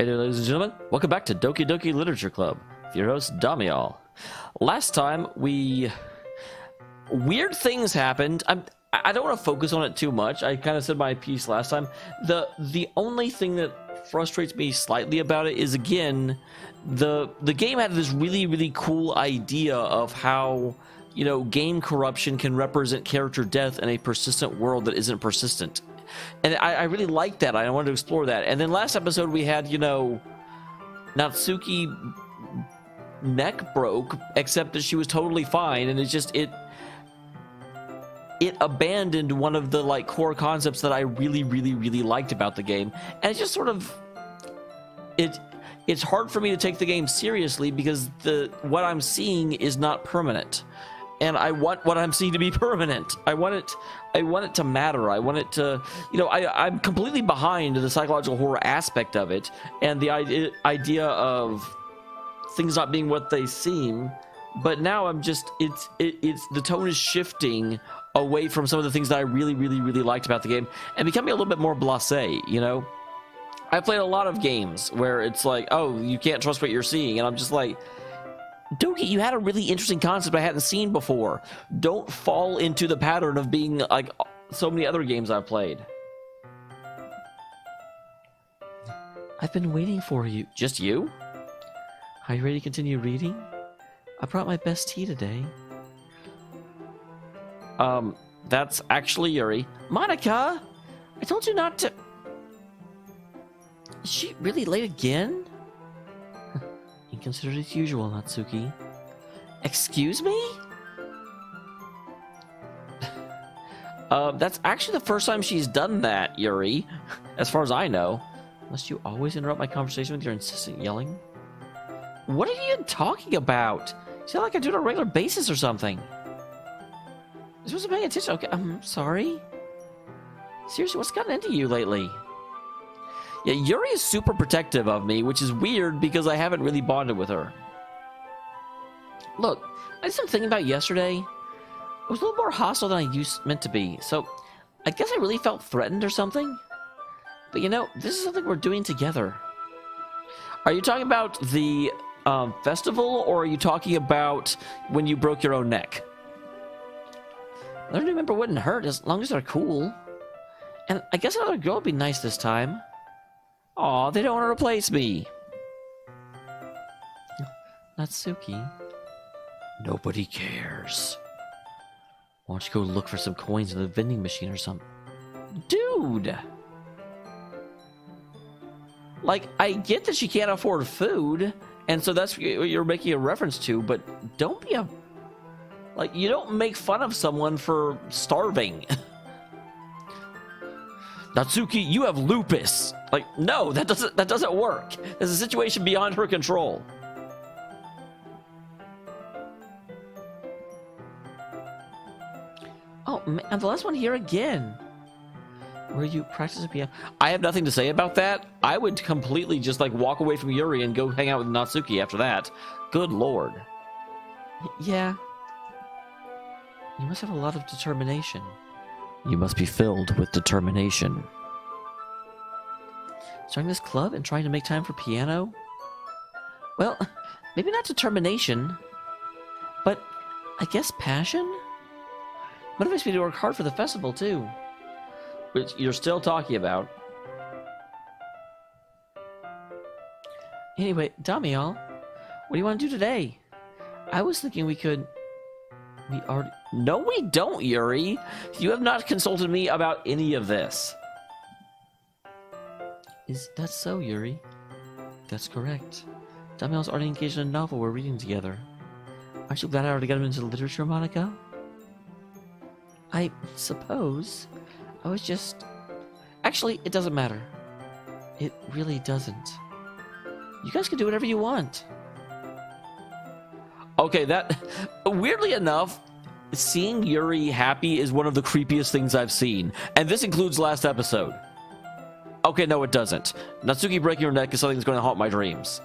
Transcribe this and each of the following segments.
Hey there, ladies and gentlemen. Welcome back to Doki Doki Literature Club with your host, Dameol. Last time, weird things happened. I don't want to focus on it too much. I kind of said my piece last time. The only thing that frustrates me slightly about it is, again, the game had this really cool idea of how, you know, game corruption can represent character death in a persistent world that isn't persistent. And I really liked that. I wanted to explore that. And then last episode we had, you know, Natsuki neck broke, except that she was totally fine. And it's just, it abandoned one of the, like, core concepts that I really liked about the game. And it's just sort of, it's hard for me to take the game seriously because what I'm seeing is not permanent. And I want what I'm seeing to be permanent. I want it to matter. I want it to, you know, I'm completely behind the psychological horror aspect of it and the idea of things not being what they seem. But now I'm just, it's the tone is shifting away from some of the things that I really liked about the game and becoming a little bit more blasé, you know? I played a lot of games where it's like, oh, you can't trust what you're seeing. And I'm just like, Doki, you had a really interesting concept I hadn't seen before. Don't fall into the pattern of being like so many other games I've played. I've been waiting for you. Just you? Are you ready to continue reading? I brought my best tea today. That's actually Yuri. Monica! I told you not to... Is she really late again? Inconsiderate as usual, Natsuki. Excuse me? That's actually the first time she's done that, Yuri. As far as I know. Must you always interrupt my conversation with your insistent yelling? What are you talking about? You sound like I do it on a regular basis or something. I wasn't paying attention. Okay, I'm sorry. Seriously, what's gotten into you lately? Yeah, Yuri is super protective of me, which is weird because I haven't really bonded with her. Look, I did some thinking about yesterday. I was a little more hostile than I meant to be, so I guess I really felt threatened or something. But you know, this is something we're doing together. Are you talking about the festival, or are you talking about when you broke your own neck? Learning to remember wouldn't hurt as long as they're cool. And I guess another girl would be nice this time. Aw, they don't want to replace me. Natsuki. Nobody cares. Why don't you go look for some coins in the vending machine or something? Dude! Like, I get that she can't afford food, and so that's what you're making a reference to, but don't be a... Like, you don't make fun of someone for starving. Natsuki, you have lupus. Like, no, that doesn't work. There's a situation beyond her control. Oh, man, the last one here again. Where you practice piano? I have nothing to say about that. I would completely just, like, walk away from Yuri and go hang out with Natsuki after that. Good lord. Yeah. You must have a lot of determination. You must be filled with determination. Starting this club and trying to make time for piano? Well, maybe not determination, but I guess passion? Motivates me to work hard for the festival, too. Which you're still talking about. Anyway, Dameol, what do you want to do today? I was thinking we could... We already... No, we don't, Yuri. You have not consulted me about any of this. Is that so, Yuri? That's correct. Dameol's already engaged in a novel we're reading together. Aren't you glad I already got him into literature, Monica? I suppose. I was just... Actually, it doesn't matter. It really doesn't. You guys can do whatever you want. Okay, that... Weirdly enough, seeing Yuri happy is one of the creepiest things I've seen. And this includes last episode. Okay, no, it doesn't. Natsuki breaking her neck is something that's going to haunt my dreams.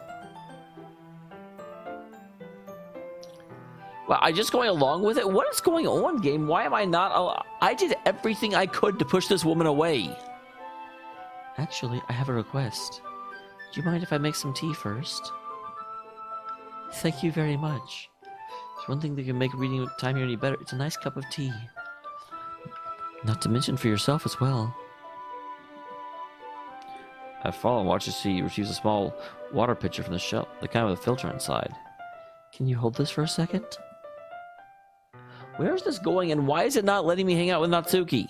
Well, I'm just going along with it. What is going on, game? Why am I not... I did everything I could to push this woman away. Actually, I have a request. Do you mind if I make some tea first? Thank you very much. There's one thing that can make reading time here any better. It's a nice cup of tea. Not to mention for yourself as well. I follow and watch as she retrieves a small water pitcher from the shelf, the kind with a filter inside. Can you hold this for a second? Where is this going, and why is it not letting me hang out with Natsuki?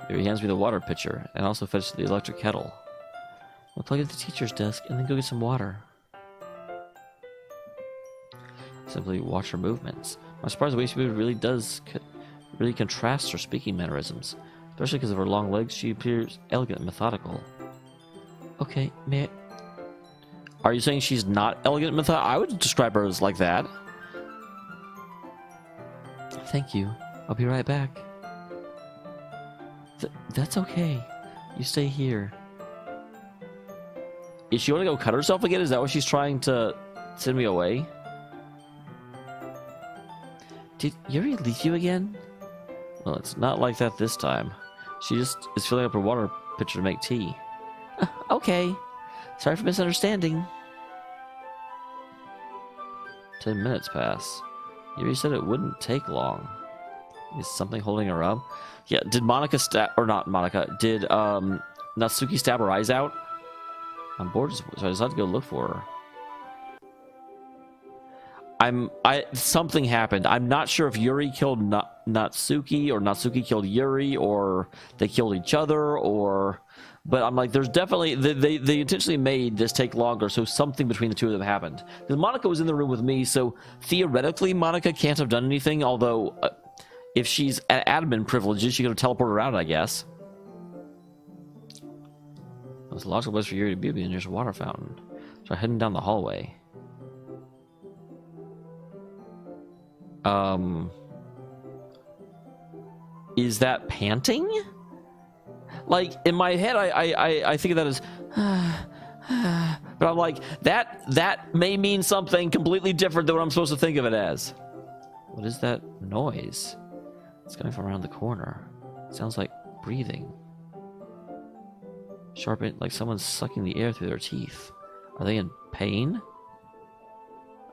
Yuri hands me the water pitcher, and also fetches the electric kettle. I'll plug it at the teacher's desk, and then go get some water. Simply watch her movements. I'm surprised the way she moves really contrasts her speaking mannerisms. Especially because of her long legs, she appears elegant and methodical. Okay, may I... Are you saying she's not elegant and methodical? I would describe her as like that. Thank you. I'll be right back. That's okay. You stay here. Is she going to go cut herself again? Is that what she's trying to send me away? Did Yuri leave you again? Well, it's not like that this time. She just is filling up her water pitcher to make tea. Okay. Sorry for misunderstanding. 10 minutes pass. Yuri said it wouldn't take long. Is something holding her up? Yeah, did Monica stab... Or not Monica. Did Natsuki stab her eyes out? I'm bored, so I decided to go look for her. Something happened. I'm not sure if Yuri killed Natsuki or Natsuki killed Yuri or they killed each other or... But I'm like, there's definitely... They intentionally made this take longer, so something between the two of them happened. Because Monica was in the room with me, so theoretically Monica can't have done anything, although if she's at admin privileges, she could have teleported around, I guess. It was a logical place for Yuri to be near a water fountain. So I'm heading down the hallway. Is that panting? Like, in my head, I think of that as... but I'm like, that may mean something completely different than what I'm supposed to think of it as. What is that noise? It's coming from around the corner. It sounds like breathing. Sharp, like someone's sucking the air through their teeth. Are they in pain?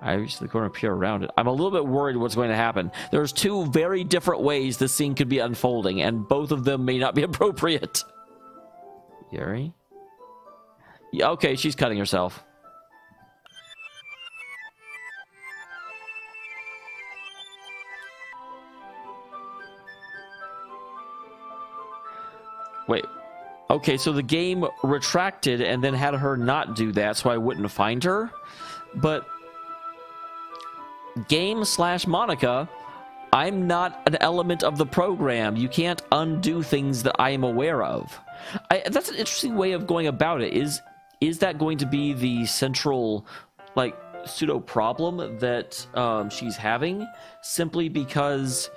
I reach the corner and peer around it. I'm a little bit worried what's going to happen. There's two very different ways this scene could be unfolding, and both of them may not be appropriate. Yuri? Yeah, okay, she's cutting herself. Wait. Okay, so the game retracted and then had her not do that, so I wouldn't find her. But... Game/Monica, I'm not an element of the program. You can't undo things that I am aware of. That's an interesting way of going about it. Is that going to be the central, like, pseudo problem that she's having? Simply because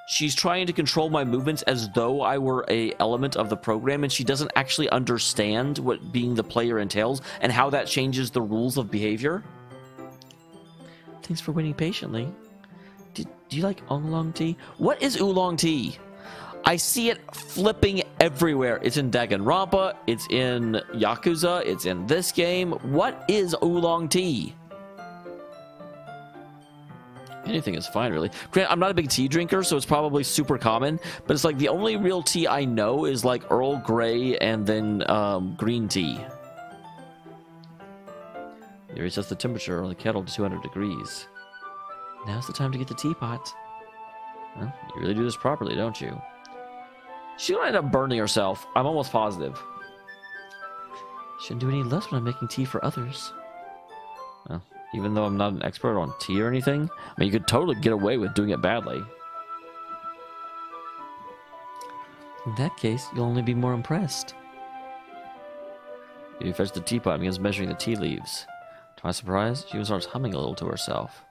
she's trying to control my movements as though I were a element of the program, and she doesn't actually understand what being the player entails and how that changes the rules of behavior? Thanks for waiting patiently. Do you like oolong tea? What is oolong tea? I see it flipping everywhere. It's in Danganronpa. It's in Yakuza. It's in this game. What is oolong tea? Anything is fine, really. Grant, I'm not a big tea drinker, so it's probably super common. But it's like the only real tea I know is like Earl Grey and then green tea. Yuri sets the temperature on the kettle to 200 degrees. Now's the time to get the teapot. Well, you really do this properly, don't you? She's gonna end up burning herself. I'm almost positive. Shouldn't do any less when I'm making tea for others. Well, even though I'm not an expert on tea or anything, I mean, you could totally get away with doing it badly. In that case, you'll only be more impressed. You fetch the teapot and begins measuring the tea leaves. To my surprise, she starts humming a little to herself.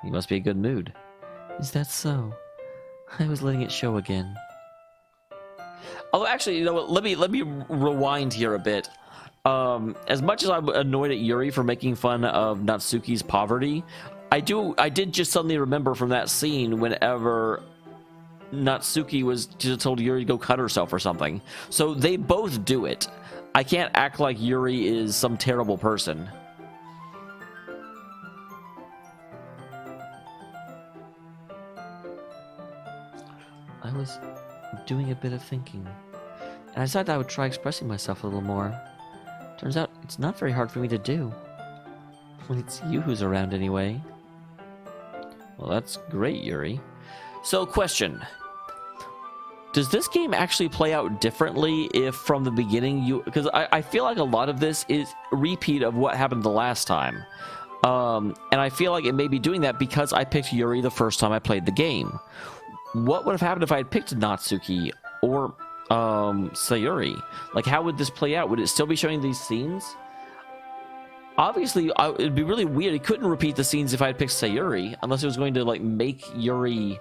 You must be in a good mood. Is that so? I was letting it show again. Although, actually, you know what? Let me rewind here a bit. As much as I'm annoyed at Yuri for making fun of Natsuki's poverty, I did just suddenly remember from that scene whenever Natsuki was told Yuri to go cut herself or something. So they both do it. I can't act like Yuri is some terrible person. I was doing a bit of thinking, and I decided I would try expressing myself a little more. Turns out it's not very hard for me to do. When it's you who's around anyway. Well, that's great, Yuri. So, question. Does this game actually play out differently if from the beginning you... Because I feel like a lot of this is a repeat of what happened the last time. And I feel like it may be doing that because I picked Yuri the first time I played the game. What would have happened if I had picked Natsuki or Sayuri? Like, how would this play out? Would it still be showing these scenes? Obviously, it'd be really weird. It couldn't repeat the scenes if I had picked Sayuri, unless it was going to, like, make Yuri...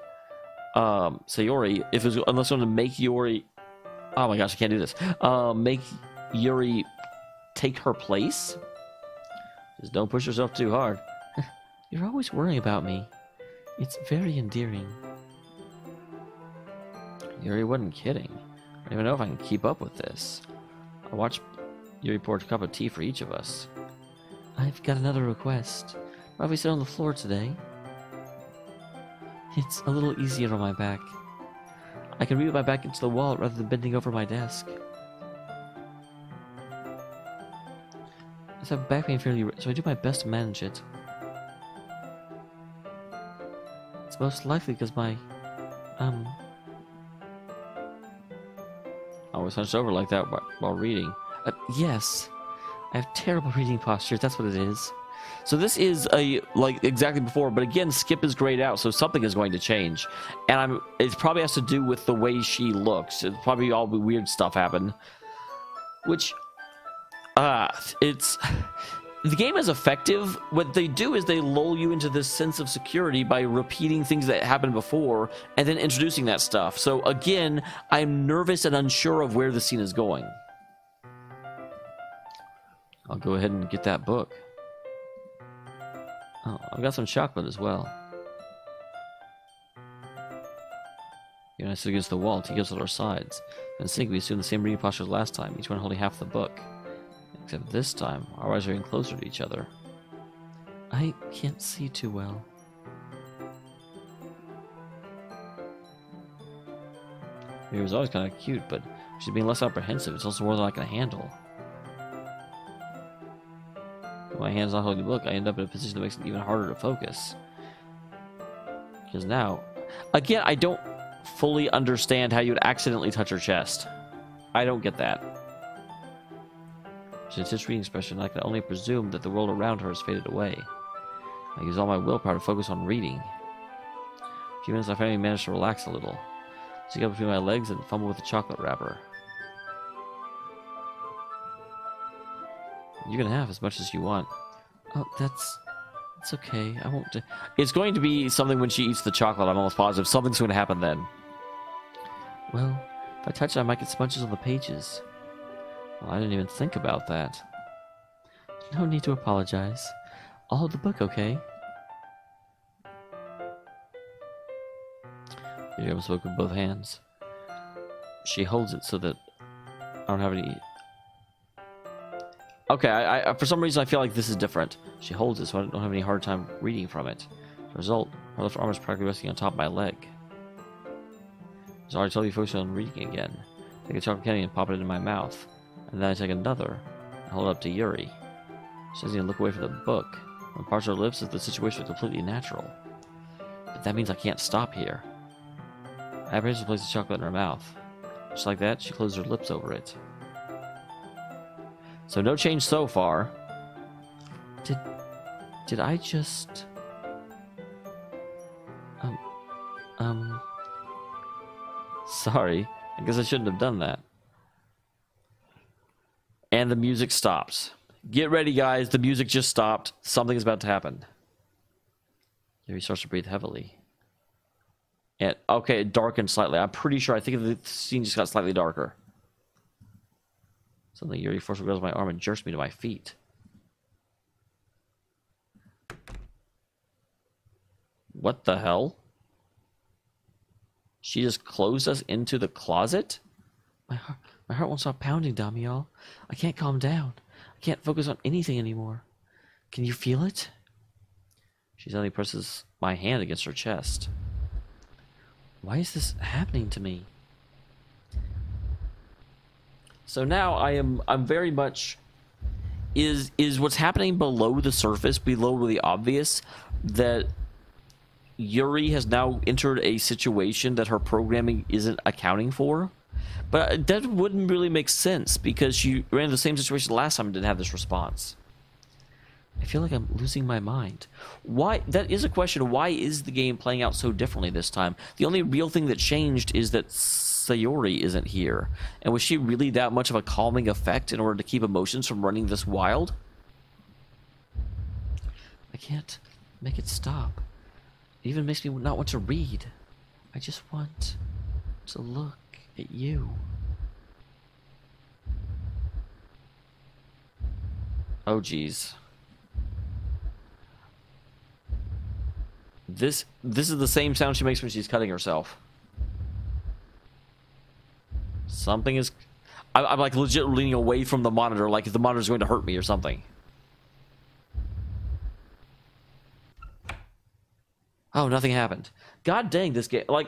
Sayuri, if it was, unless I want to make Yuri, oh my gosh, I can't do this. Make Yuri take her place. Just don't push yourself too hard. You're always worrying about me. It's very endearing. Yuri wasn't kidding. I don't even know if I can keep up with this. I watched Yuri pour a cup of tea for each of us. I've got another request. Why don't we sit on the floor today? It's a little easier on my back. I can read with my back into the wall rather than bending over my desk. I have back pain fairly, so I do my best to manage it. It's most likely because my, I was hunched over like that while reading. Yes. I have terrible reading posture, that's what it is. So this is like exactly before, but again, Skip is grayed out, so something is going to change. And it probably has to do with the way she looks. It's probably all the weird stuff happened. Which, the game is effective. What they do is they lull you into this sense of security by repeating things that happened before and then introducing that stuff. So again, I'm nervous and unsure of where the scene is going. I'll go ahead and get that book. Oh, I've got some chocolate as well. You're nice against the wall, tea goes at our sides. And Sync, we assume the same reading posture as last time, each one holding half the book. Except this time, our eyes are getting closer to each other. I can't see too well. It was always kind of cute, but she's being less apprehensive. It's also more than I can handle. My hand's not holding the book, I end up in a position that makes it even harder to focus. Because now, again, I don't fully understand how you would accidentally touch her chest. I don't get that. Since this reading expression, I can only presume that the world around her has faded away. I use all my willpower to focus on reading. A few minutes I finally managed to relax a little. Stick up between my legs and fumble with the chocolate wrapper. You can have as much as you want. Oh, that's okay. I won't... It's going to be something when she eats the chocolate, I'm almost positive. Something's going to happen then. Well, if I touch it, I might get smudges on the pages. Well, I didn't even think about that. No need to apologize. I'll hold the book, okay? You almost spoke with both hands. She holds it so that I don't have any... Okay, I for some reason I feel like this is different. She holds it so I don't have any hard time reading from it. As a result, her left arm is practically resting on top of my leg. So I totally focus on reading again. Take a chocolate candy and pop it into my mouth. And then I take another and hold it up to Yuri. She doesn't even look away from the book. When parts of her lips, the situation is completely natural. But that means I can't stop here. I apprehensively to place the chocolate in her mouth. Just like that, she closes her lips over it. So no change so far. Did I just... Sorry. I guess I shouldn't have done that. And the music stops. Get ready, guys. The music just stopped. Something is about to happen. Here he starts to breathe heavily. And, okay, it darkened slightly. I'm pretty sure. I think the scene just got slightly darker. Suddenly, Yuri forcibly grabs my arm and jerks me to my feet. What the hell? She just closed us into the closet? My heart won't stop pounding, Dameol. I can't calm down. I can't focus on anything anymore. Can you feel it? She suddenly presses my hand against her chest. Why is this happening to me? So now I'm very much... Is what's happening below the surface, below the obvious, that Yuri has now entered a situation that her programming isn't accounting for? But that wouldn't really make sense, because she ran the same situation last time and didn't have this response. I feel like I'm losing my mind. Why? That is a question. Why is the game playing out so differently this time? The only real thing that changed is that Sayori isn't here. And was she really that much of a calming effect in order to keep emotions from running this wild? I can't make it stop. It even makes me not want to read. I just want to look at you. Oh, geez. This is the same sound she makes when she's cutting herself. Something is... I'm like legit leaning away from the monitor, like if the monitor's going to hurt me or something. Oh, nothing happened. God dang, this game... Like...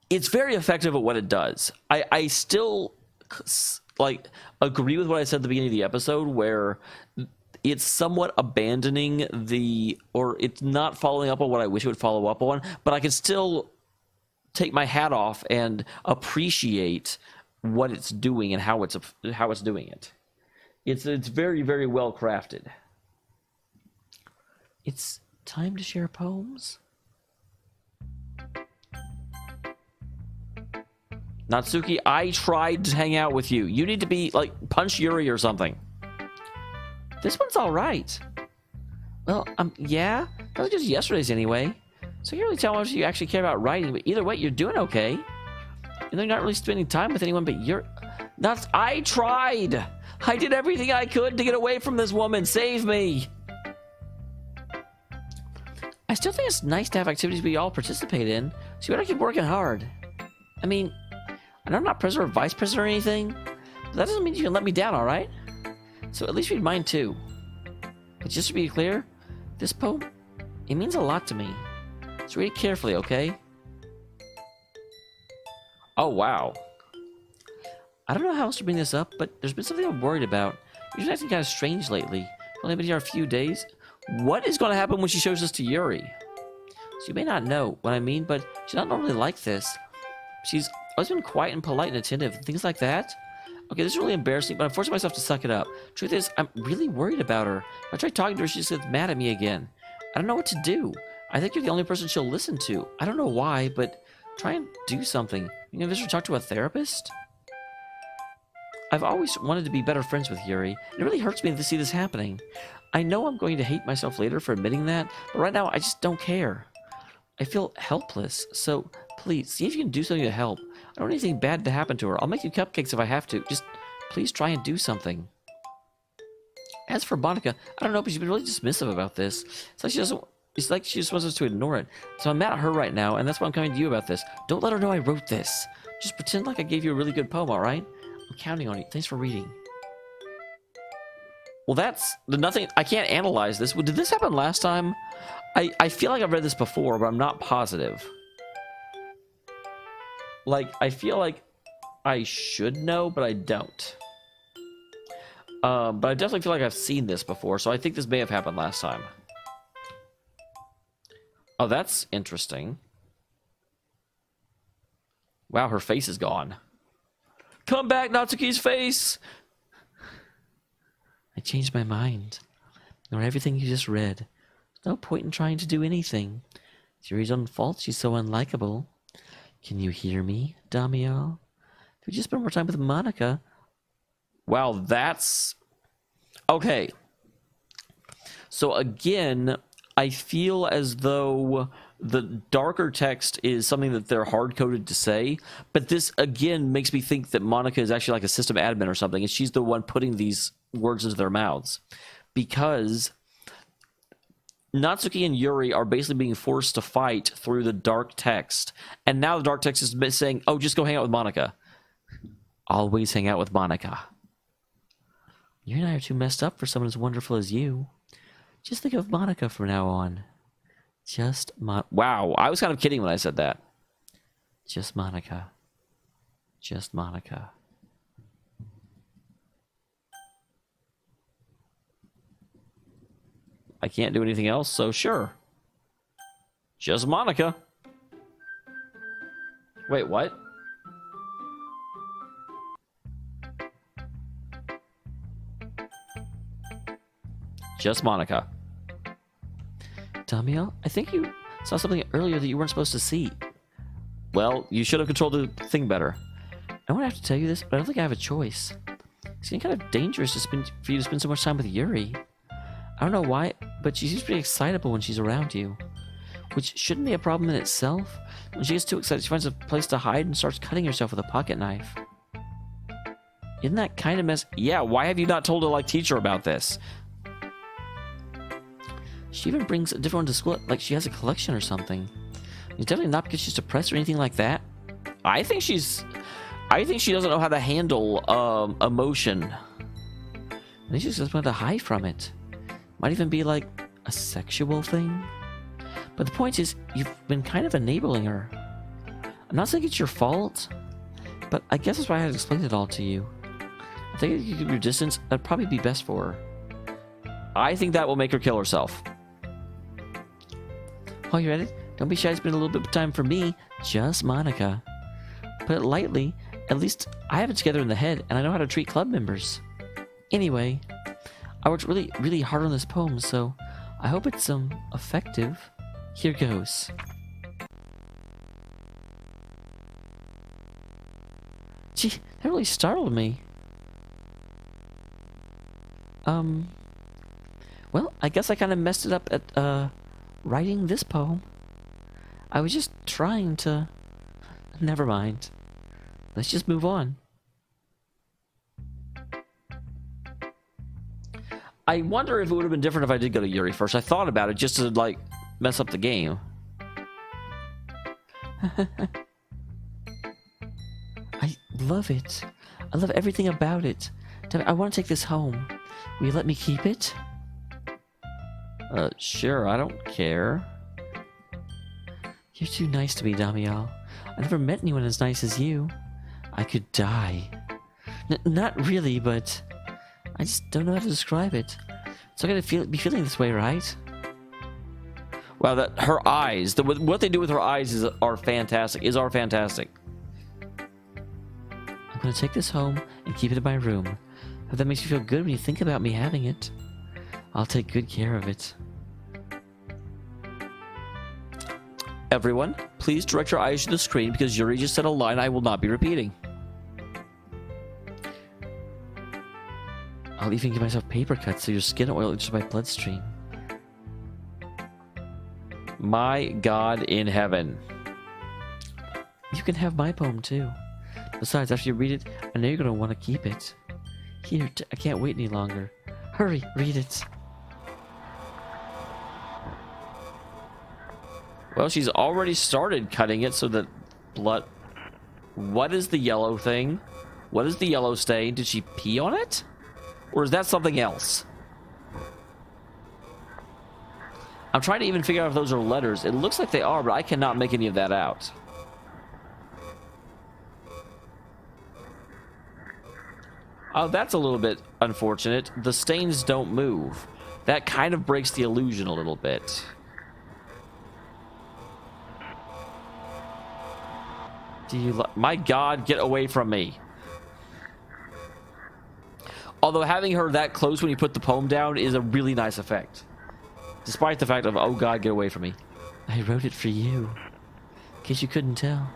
It's very effective at what it does. I still... like, agree with what I said at the beginning of the episode, where... It's somewhat abandoning the, or it's not following up on what I wish it would follow up on, but I can still take my hat off and appreciate what it's doing and how it's doing it. It's very, very well crafted. It's time to share poems. Natsuki, I tried to hang out with you. You need to be like punch Yuri or something. This one's all right. Well, yeah, that was just yesterday's anyway. So you can't really tell how much you actually care about writing, but either way, you're doing okay. You're not really spending time with anyone, but I tried. I did everything I could to get away from this woman. Save me. I still think it's nice to have activities we all participate in, so you better keep working hard. I mean, I know I'm not president or vice president or anything, but that doesn't mean you can let me down, all right? So at least read mine too. But just to be clear, this poem, it means a lot to me. So read it carefully, okay? Oh, wow. I don't know how else to bring this up, but there's been something I'm worried about. You've been acting kind of strange lately. You've only been here a few days. What is going to happen when she shows this to Yuri? So you may not know what I mean, but she's not normally like this. She's always been quiet and polite and attentive, things like that. Okay, this is really embarrassing, but I'm forcing myself to suck it up. Truth is, I'm really worried about her. If I try talking to her, she just gets mad at me again. I don't know what to do. I think you're the only person she'll listen to. I don't know why, but try and do something. You can visit or talk to a therapist? I've always wanted to be better friends with Yuri. It really hurts me to see this happening. I know I'm going to hate myself later for admitting that, but right now I just don't care. I feel helpless, so please, see if you can do something to help. I don't want anything bad to happen to her. I'll make you cupcakes if I have to. Just please try and do something. As for Monica, I don't know, but she's been really dismissive about this. It's like she just wants us to ignore it. So I'm mad at her right now, and that's why I'm coming to you about this. Don't let her know I wrote this. Just pretend like I gave you a really good poem, alright? I'm counting on you. Thanks for reading. Well, that's nothing. I can't analyze this. Did this happen last time? I feel like I've read this before, but I'm not positive. Like, I feel like I should know, but I don't. But I definitely feel like I've seen this before, so I think this may have happened last time. Oh, that's interesting. Wow, her face is gone. Come back, Natsuki's face! I changed my mind. Ignore everything you just read. There's no point in trying to do anything. It's Yuri's own fault she's so unlikable. Can you hear me, Dameol? If we just spend more time with Monica... Wow, that's... Okay. So again, I feel as though the darker text is something that they're hard-coded to say, but this, again, makes me think that Monica is actually like a system admin or something, and she's the one putting these words into their mouths. Because Natsuki and Yuri are basically being forced to fight through the dark text. And now the dark text is saying, oh, just go hang out with Monica. Always hang out with Monica. You and I are too messed up for someone as wonderful as you. Just think of Monica from now on. Wow, I was kind of kidding when I said that. Just Monica. Just Monica. I can't do anything else, so sure. Just Monica. Wait, what? Just Monica. Dameol, I think you saw something earlier that you weren't supposed to see. Well, you should have controlled the thing better. I won't have to tell you this, but I don't think I have a choice. It's getting kind of dangerous for you to spend so much time with Yuri. I don't know why, but she seems pretty excitable when she's around you. Which shouldn't be a problem in itself. When she gets too excited, she finds a place to hide and starts cutting herself with a pocket knife. Isn't that kind of mess? Yeah, why have you not told a teacher about this? She even brings a different one to school, like she has a collection or something. It's definitely not because she's depressed or anything like that. I think she doesn't know how to handle emotion. I think she's just going to hide from it. Might even be like a sexual thing. But the point is, you've been kind of enabling her. I'm not saying it's your fault, but I guess that's why I had to explain it all to you. I think if you keep your distance, that'd probably be best for her. I think that will make her kill herself. While you're at it, don't be shy to spend a little bit of time for me, just Monica. Put it lightly, at least I have it together in the head, and I know how to treat club members. Anyway, I worked really, really hard on this poem, so I hope it's effective. Here goes. Gee, that really startled me. Well, I guess I kind of messed it up at, writing this poem. I was just trying to... Never mind. Let's just move on. I wonder if it would have been different if I did go to Yuri first. I thought about it just to, mess up the game. I love it. I love everything about it. I want to take this home. Will you let me keep it? Sure, I don't care. You're too nice to me, Dameol. I never met anyone as nice as you. I could die. Not really, but I just don't know how to describe it. So I gotta be feeling this way, right? Wow, her eyes, what they do with her eyes are fantastic. I'm gonna take this home and keep it in my room. If that makes you feel good when you think about me having it, I'll take good care of it. Everyone, please direct your eyes to the screen because Yuri just said a line I will not be repeating. I'll even give myself paper cuts so your skin oil enters my bloodstream. My God in heaven. You can have my poem too. Besides, after you read it, I know you're going to want to keep it. Here, I can't wait any longer. Hurry, read it. Well, she's already started cutting it so that blood... What is the yellow thing? What is the yellow stain? Did she pee on it? Or is that something else? I'm trying to even figure out if those are letters. It looks like they are, but I cannot make any of that out. Oh, that's a little bit unfortunate. The stains don't move. That kind of breaks the illusion a little bit. Do you my God, get away from me. Although having her that close when you put the poem down is a really nice effect. Despite the fact of, oh God, get away from me. I wrote it for you. In case you couldn't tell,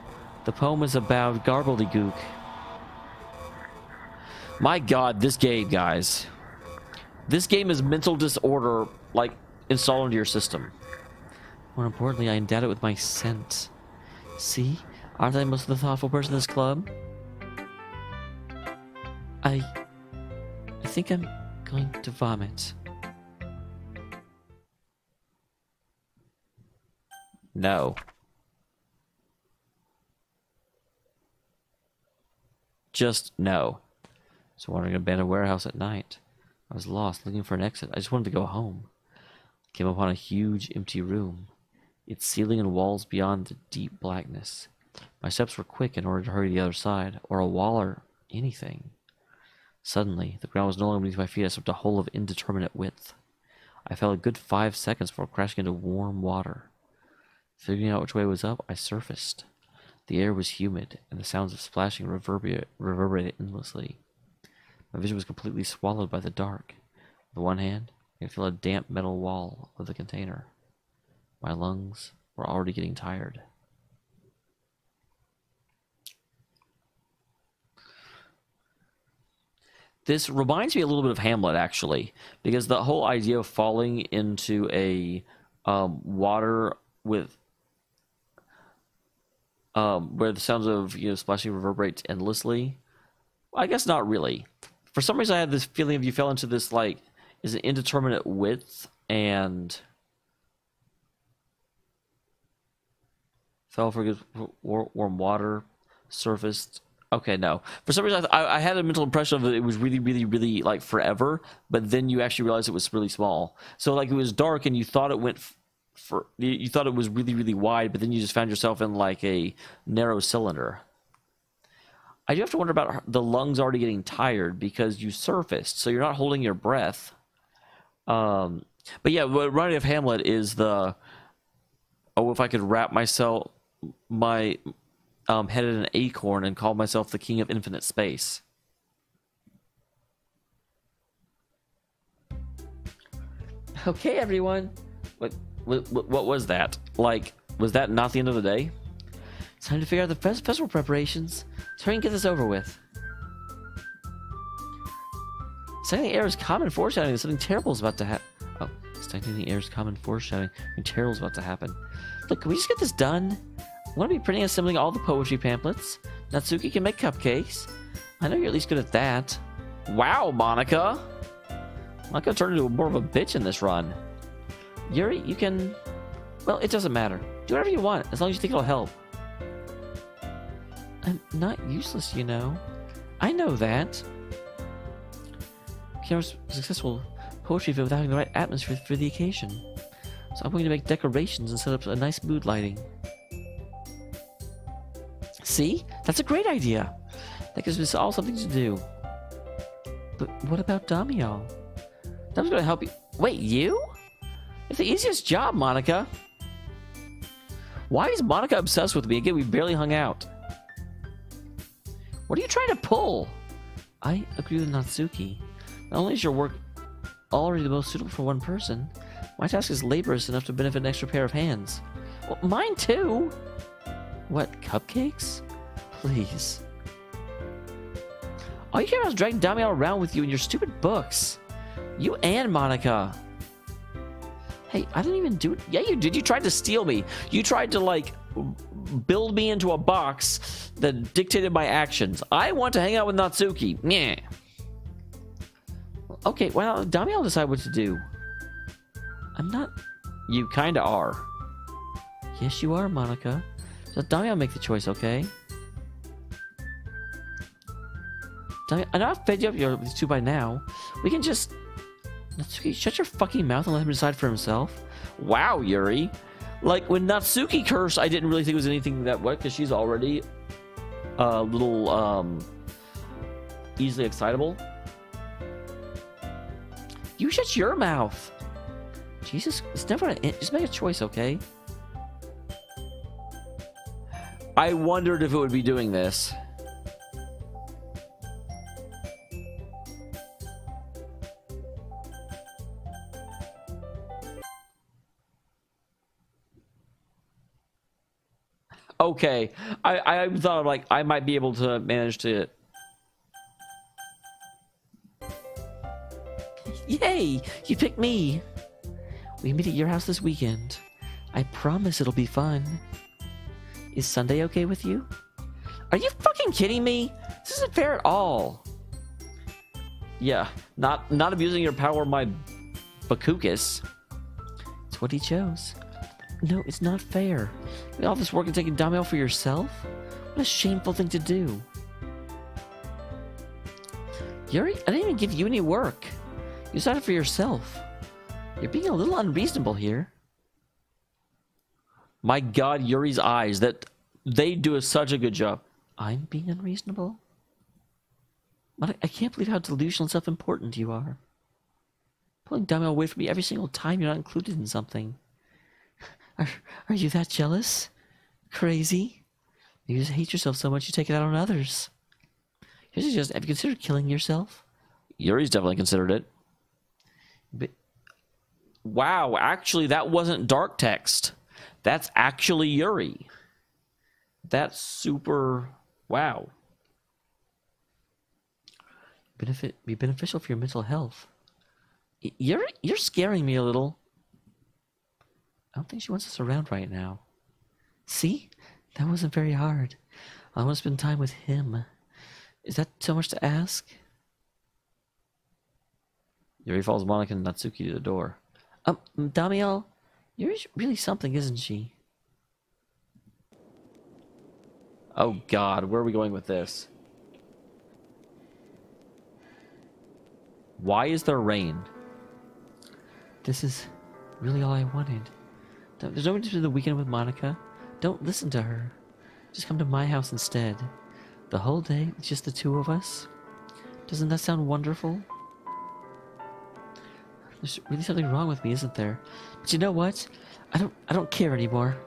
the poem is about Garbledygook. My God, this game, guys. This game is mental disorder, installed into your system. More importantly, I endowed it with my scent. See? Aren't I most of the thoughtful person in this club? I think I'm going to vomit. No. Just no. So wandering an abandoned warehouse at night. I was lost, looking for an exit. I just wanted to go home. I came upon a huge, empty room. Its ceiling and walls beyond the deep blackness. My steps were quick in order to hurry to the other side, or a wall or anything. Suddenly, the ground was no longer beneath my feet. I slipped a hole of indeterminate width. I fell a good 5 seconds before crashing into warm water. Figuring out which way was up, I surfaced. The air was humid, and the sounds of splashing reverberated endlessly. My vision was completely swallowed by the dark. With one hand, I could feel a damp metal wall of the container. My lungs were already getting tired. This reminds me a little bit of Hamlet, actually, because the whole idea of falling into a water with where the sounds of splashing reverberates endlessly. I guess not really. For some reason, I had this feeling if you fell into this is an indeterminate width and fell for good warm water, surfaced. Okay, no. For some reason, I had a mental impression of it was really, really, really forever, but then you actually realized it was really small. So it was dark and you thought it went you thought it was really, really wide, but then you just found yourself in a narrow cylinder. I do have to wonder about the lungs already getting tired because you surfaced, so you're not holding your breath. But yeah, what reminded me of Hamlet is if I could wrap my head in an acorn and call myself the king of infinite space. Okay, everyone. What was that? Was that not the end of the day? It's time to figure out the festival preparations. Let's hurry and get this over with. Studying the air is common foreshadowing that something terrible is about to happen. Oh, studying the air is common foreshadowing something terrible is about to happen. Look, can we just get this done? I want to be printing and assembling all the poetry pamphlets. Natsuki can make cupcakes. I know you're at least good at that. Wow, Monica! Monica turned into more of a bitch in this run. Yuri, you can... Well, it doesn't matter. Do whatever you want, as long as you think it'll help. I'm not useless, you know. I know that. You can't have a successful poetry event without having the right atmosphere for the occasion. So I'm going to make decorations and set up a nice mood lighting. See? That's a great idea. That gives us all something to do. But what about Dameol? Dameol's going to help you. Wait, you? It's the easiest job, Monica. Why is Monica obsessed with me? Again, we barely hung out. What are you trying to pull? I agree with Natsuki. Not only is your work already the most suitable for one person, my task is laborious enough to benefit an extra pair of hands. Well, mine too. What, cupcakes? Please. All you care about is dragging Dameol around with you in your stupid books. You and Monica. Hey, I didn't even do it. Yeah, you did. You tried to steal me. You tried to, build me into a box that dictated my actions. I want to hang out with Natsuki. Meh. Okay, well, Dameol will decide what to do. I'm not... You kinda are. Yes, you are, Monica. So Dameol make the choice, okay? Dameol, I know I've fed you up with these two by now. We can just... Natsuki, shut your fucking mouth and let him decide for himself. Wow, Yuri. When Natsuki cursed, I didn't really think it was anything that wet, because she's already a little, easily excitable. You shut your mouth. Jesus, it's never gonna end. Just make a choice, okay? I wondered if it would be doing this. Okay, I thought I might be able to manage to. Yay! You picked me. We meet at your house this weekend. I promise it'll be fun. Is Sunday okay with you? Are you fucking kidding me? This isn't fair at all. Yeah, not abusing your power, my Bakukas. It's what he chose. No, it's not fair. All this work and taking Dameol for yourself? What a shameful thing to do. Yuri, I didn't even give you any work. You decided for yourself. You're being a little unreasonable here. My God, Yuri's eyes, that they do such a good job. I'm being unreasonable? But I can't believe how delusional and self-important you are. Pulling Dameol away from me every single time you're not included in something. Are you that jealous? Crazy? You just hate yourself so much you take it out on others. Have you considered killing yourself? Yuri's definitely considered it. But, wow, actually, that wasn't dark text. That's actually Yuri. That's super... Wow. Be beneficial for your mental health. You're scaring me a little. I don't think she wants us around right now. See? That wasn't very hard. I want to spend time with him. Is that so much to ask? Yuri follows Monica and Natsuki to the door. Dameol, Yuri's really something, isn't she? Oh God, where are we going with this? Why is there rain? This is really all I wanted. There's no way to spend the weekend with Monica. Don't listen to her. Just come to my house instead. The whole day, it's just the two of us. Doesn't that sound wonderful? There's really something wrong with me, isn't there? But you know what? I don't care anymore.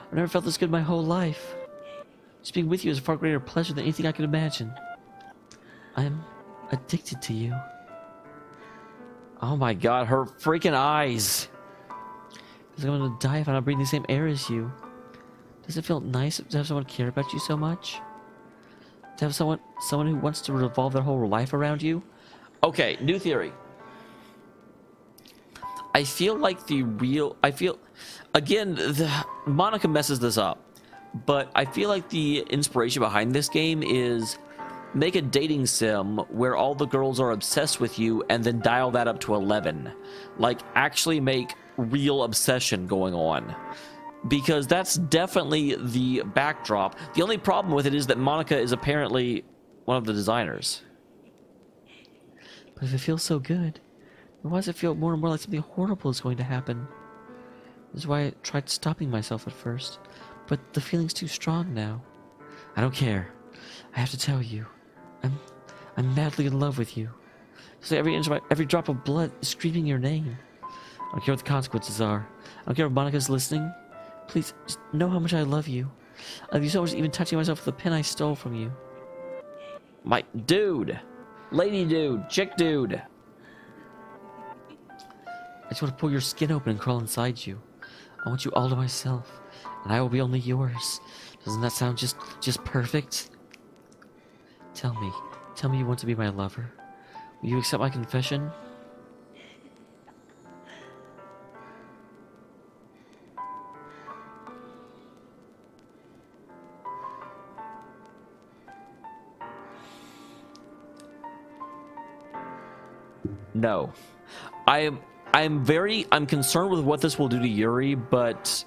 I've never felt this good my whole life. Just being with you is a far greater pleasure than anything I could imagine. I'm addicted to you. Oh my God, her freaking eyes. Because I'm gonna die if I don't breathe the same air as you. Does it feel nice to have someone care about you so much? To have someone who wants to revolve their whole life around you? Okay, new theory. I feel like again, Monica messes this up, but I feel like the inspiration behind this game is make a dating sim where all the girls are obsessed with you and then dial that up to 11. Like, actually make real obsession going on. Because that's definitely the backdrop. The only problem with it is that Monica is apparently one of the designers. But if it feels so good, then why does it feel more and more like something horrible is going to happen? This is why I tried stopping myself at first. But the feeling's too strong now. I don't care. I have to tell you. I'm madly in love with you. So every inch of every drop of blood is screaming your name. I don't care what the consequences are. I don't care if Monica's listening. Please, just know how much I love you. I love you so much, even touching myself with the pen I stole from you. My dude, lady dude, chick dude. I just want to pull your skin open and crawl inside you. I want you all to myself, and I will be only yours. Doesn't that sound just perfect? Tell me you want to be my lover. Will you accept my confession? No. I'm concerned with what this will do to Yuri, but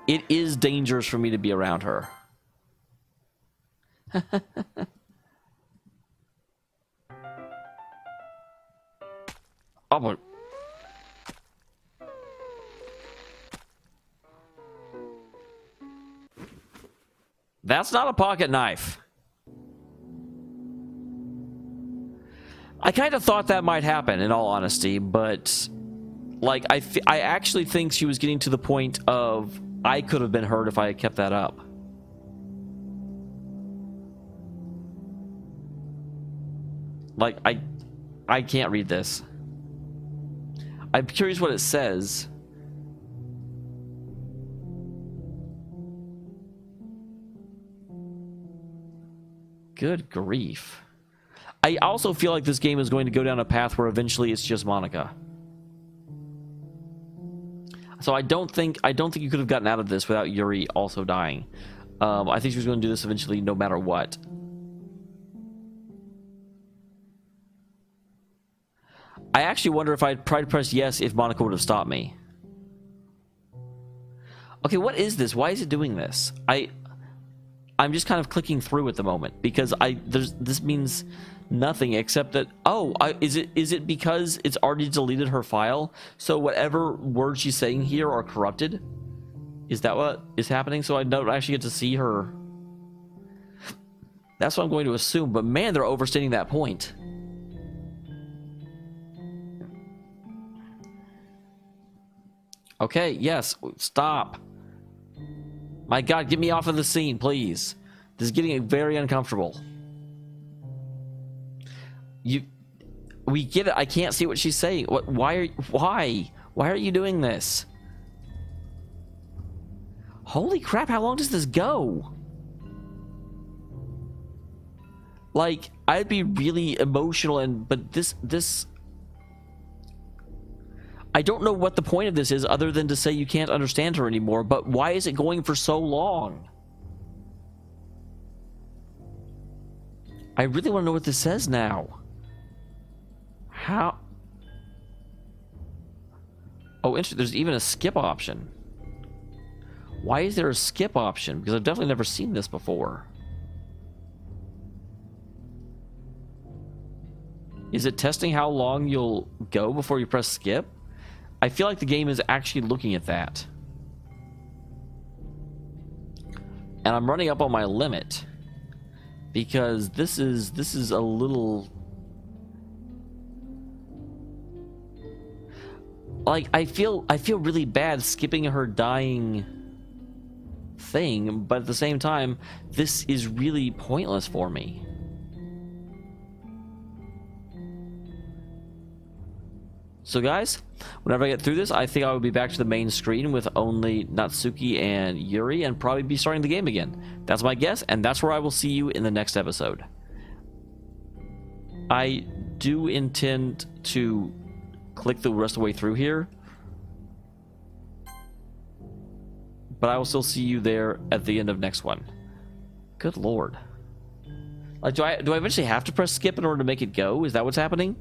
it is dangerous for me to be around her. Oh my. That's not a pocket knife. I kind of thought that might happen, in all honesty, but like I actually think she was getting to the point of I could have been hurt if I had kept that up. Like I can't read this. I'm curious what it says. Good grief. I also feel like this game is going to go down a path where eventually it's just Monica. So I don't think you could have gotten out of this without Yuri also dying. I think she was going to do this eventually no matter what. I actually wonder if I'd tried to press yes if Monica would have stopped me. Okay, what is this? Why is it doing this? I'm just kind of clicking through at the moment because this means nothing except that is it because it's already deleted her file? So whatever words she's saying here are corrupted? Is that what is happening? So I don't actually get to see her. That's what I'm going to assume, but man, they're overstating that point. Okay, yes, stop. My God, get me off of the scene, please. This is getting very uncomfortable. We get it. I can't see what she's saying. Why are you doing this? Holy crap, how long does this go? Like, I'd be really emotional but this I don't know what the point of this is other than to say you can't understand her anymore, but why is it going for so long? I really want to know what this says now. How? Oh, interesting. There's even a skip option. Why is there a skip option? Because I've definitely never seen this before. Is it testing how long you'll go before you press skip? I feel like the game is actually looking at that. And I'm running up on my limit. Because this is a little... Like, I feel really bad skipping her dying thing, but at the same time, this is really pointless for me. So guys, whenever I get through this, I think I will be back to the main screen with only Natsuki and Yuri and probably be starting the game again. That's my guess, and that's where I will see you in the next episode. I do intend to click the rest of the way through here, but I will still see you there at the end of next one. Good lord. Like, do I eventually have to press skip in order to make it go? Is that what's happening?